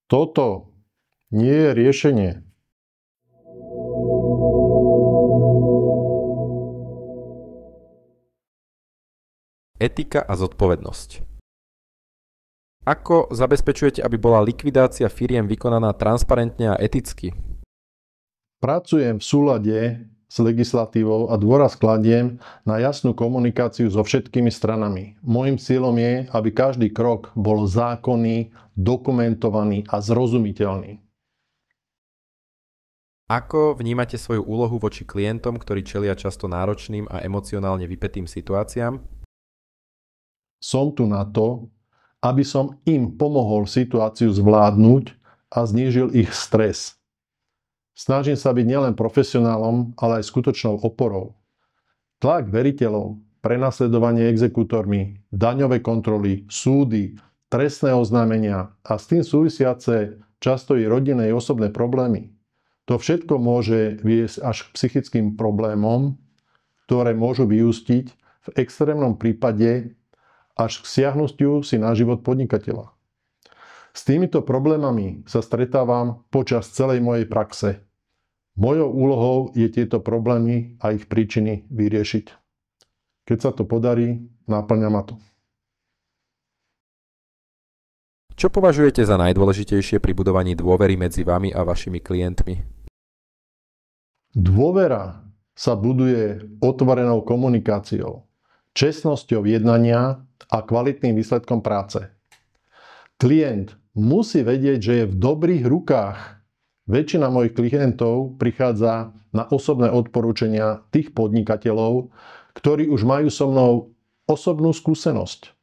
Toto nie je riešenie. Etika a zodpovednosť. Ako zabezpečujete, aby bola likvidácia firiem vykonaná transparentne a eticky? Pracujem v súlade s legislatívou a dôraz kladiem na jasnú komunikáciu so všetkými stranami. Mojím cieľom je, aby každý krok bol zákonný, dokumentovaný a zrozumiteľný. Ako vnímate svoju úlohu voči klientom, ktorí čelia často náročným a emocionálne vypätým situáciám? Som tu na to, aby som im pomohol situáciu zvládnuť a znížil ich stres. Snažím sa byť nielen profesionálom, ale aj skutočnou oporou. Tlak veriteľov, prenasledovanie exekútormi, daňové kontroly, súdy, trestné oznámenia a s tým súvisiace často i rodinné i osobné problémy. To všetko môže viesť až k psychickým problémom, ktoré môžu vyústiť v extrémnom prípade až k siahnutiu si na život podnikateľa. S týmito problémami sa stretávam počas celej mojej praxe. Mojou úlohou je tieto problémy a ich príčiny vyriešiť. Keď sa to podarí, náplňa ma to. Čo považujete za najdôležitejšie pri budovaní dôvery medzi vami a vašimi klientmi? Dôvera sa buduje otvorenou komunikáciou, čestnosťou jednania a kvalitným výsledkom práce. Klient musí vedieť, že je v dobrých rukách. Väčšina mojich klientov prichádza na osobné odporúčania tých podnikateľov, ktorí už majú so mnou osobnú skúsenosť.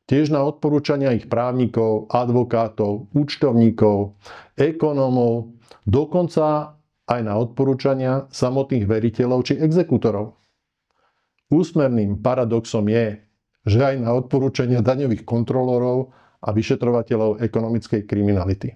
Tiež na odporúčania ich právnikov, advokátov, účtovníkov, ekonómov, dokonca aj na odporúčania samotných veriteľov či exekútorov. Úsmerným paradoxom je, že aj na odporúčania daňových kontrolórov a vyšetrovateľov ekonomickej kriminality.